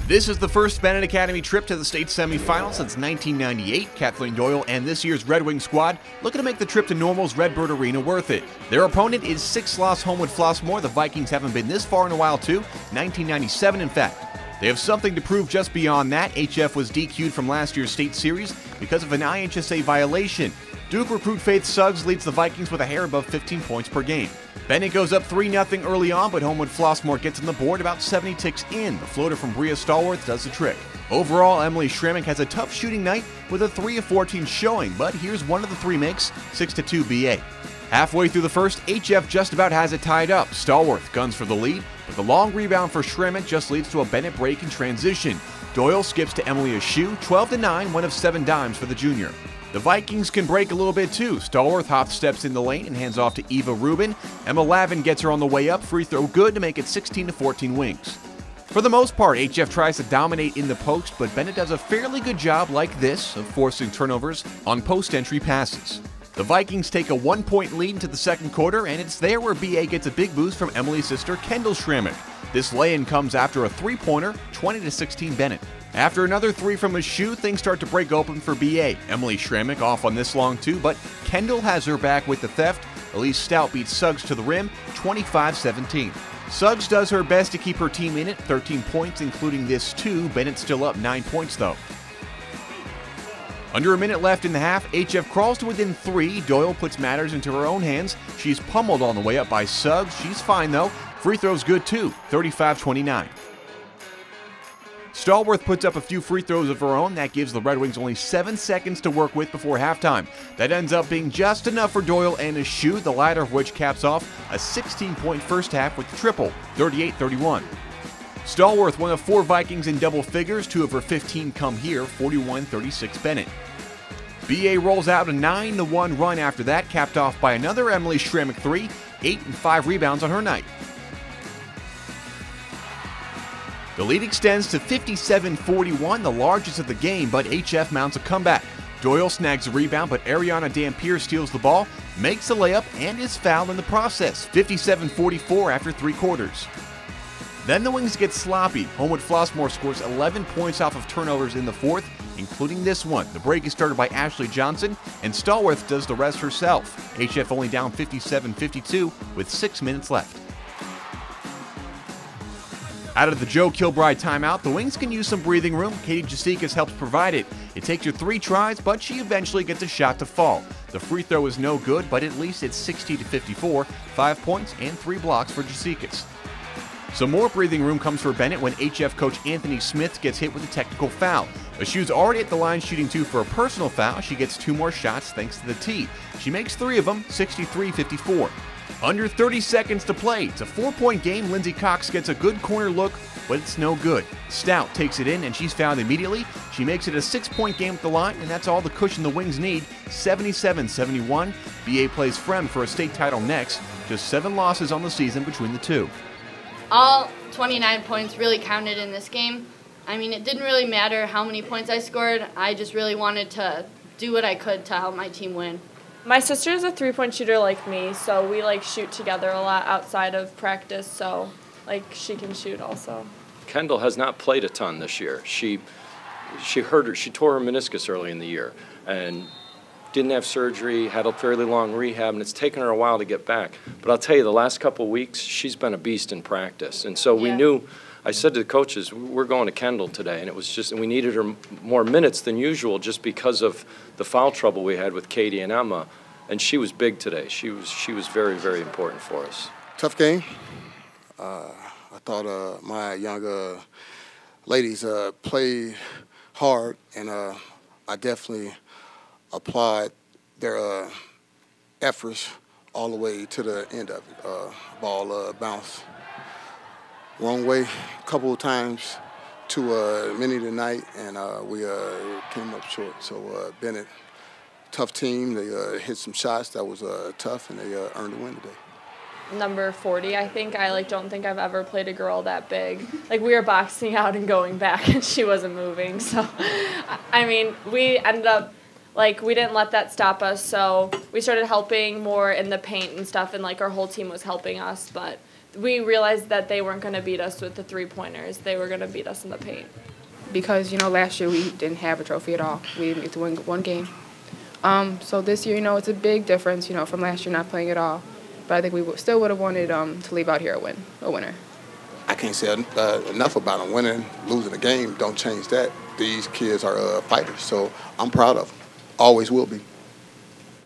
This is the first Benet Academy trip to the state semifinal since 1998. Kathleen Doyle and this year's Red Wing squad looking to make the trip to Normal's Redbird Arena worth it. Their opponent is 6th-loss Homewood-Flossmoor. The Vikings haven't been this far in a while too, 1997 in fact. They have something to prove just beyond that. HF was DQ'd from last year's state series because of an IHSA violation. Duke recruit Faith Suggs leads the Vikings with a hair above 15 points per game. Benet goes up 3-0 early on, but Homewood-Flossmoor gets on the board about 70 ticks in. The floater from Bria Stallworth does the trick. Overall, Emily Schrammick has a tough shooting night with a 3 of 14 showing, but here's one of the three makes, 6-2 BA. Halfway through the first, HF just about has it tied up. Stallworth guns for the lead, but the long rebound for Schrammick just leads to a Benet break in transition. Doyle skips to Emily Ashew, 12-9, 1 of 7 dimes for the junior. The Vikings can break a little bit too. Stallworth hops steps in the lane and hands off to Eva Rubin. Emma Lavin gets her on the way up, free throw good to make it 16-14 Wings. For the most part, HF tries to dominate in the post, but Benet does a fairly good job like this of forcing turnovers on post-entry passes. The Vikings take a 1-point lead into the second quarter, and it's there where BA gets a big boost from Emily's sister, Kendall Schrammick. This lay-in comes after a three-pointer, 20-16 Benet. After another 3 from Ashew, things start to break open for BA. Emily Schrammick off on this long too, but Kendall has her back with the theft. Elise Stout beats Suggs to the rim, 25-17. Suggs does her best to keep her team in it, 13 points including this too. Benet still up 9 points though. Under a minute left in the half, HF crawls to within 3. Doyle puts matters into her own hands. She's pummeled on the way up by Suggs. She's fine though. Free throws good too, 35-29. Stallworth puts up a few free throws of her own. That gives the Red Wings only 7 seconds to work with before halftime. That ends up being just enough for Doyle and Ashew, the latter of which caps off a 16-point first half with the triple, 38-31. Stallworth, one of 4 Vikings in double figures. 2 of her 15 come here, 41-36 Benet. BA rolls out a 9-1 run after that, capped off by another Emily Schrammick 3, 8 and 5 rebounds on her night. The lead extends to 57-41, the largest of the game, but HF mounts a comeback. Doyle snags a rebound, but Ariana Dampier steals the ball, makes a layup, and is fouled in the process, 57-44 after 3 quarters. Then the Wings get sloppy. Homewood-Flossmoor scores 11 points off of turnovers in the fourth, including this one. The break is started by Ashley Johnson, and Stallworth does the rest herself. HF only down 57-52 with 6 minutes left. Out of the Joe Kilbride timeout, the Wings can use some breathing room. Katie Jasickas helps provide it. It takes her 3 tries, but she eventually gets a shot to fall. The free throw is no good, but at least it's 60-54, 5 points and 3 blocks for Jasickas. Some more breathing room comes for Benet when HF coach Anthony Smith gets hit with a technical foul. Ashew's already at the line shooting 2 for a personal foul. She gets 2 more shots thanks to the tee. She makes 3 of them, 63-54. Under 30 seconds to play. It's a 4-point game. Lindsay Cox gets a good corner look, but it's no good. Stout takes it in, and she's fouled immediately. She makes it a 6-point game at the line, and that's all the cushion the Wings need. 77-71. BA plays Frem for a state title next. Just 7 losses on the season between the two. All 29 points really counted in this game. I mean, it didn't really matter how many points I scored. I just really wanted to do what I could to help my team win. My sister's a 3-point shooter like me, so we shoot together a lot outside of practice, so she can shoot also. Kendall has not played a ton this year. She tore her meniscus early in the year and didn't have surgery, had a fairly long rehab, and it's taken her a while to get back. But I'll tell you, the last couple of weeks, she's been a beast in practice. And so we knew, I said to the coaches, we're going to Kendall today, and it was just, and we needed her more minutes than usual just because of the foul trouble we had with Katie and Emma, and she was big today. She was very, very important for us. Tough game. I thought my younger ladies played hard, and I definitely applied their efforts all the way to the end of it. Ball bounced wrong way a couple of times too many tonight, and we came up short. So Benet, tough team. They hit some shots that was tough, and they earned the win today. Number 40, I think. I don't think I've ever played a girl that big. We were boxing out and going back, and she wasn't moving. So, I mean, we ended up we didn't let that stop us. So we started helping more in the paint and stuff, and our whole team was helping us. But we realized that they weren't going to beat us with the three-pointers. They were going to beat us in the paint. Because, last year we didn't have a trophy at all. We didn't get to win one game. So this year, it's a big difference, from last year not playing at all. But I think we still would have wanted to leave out here a winner. I can't say enough about them. Winning, losing a game don't change that. These kids are fighters, so I'm proud of them. Always will be.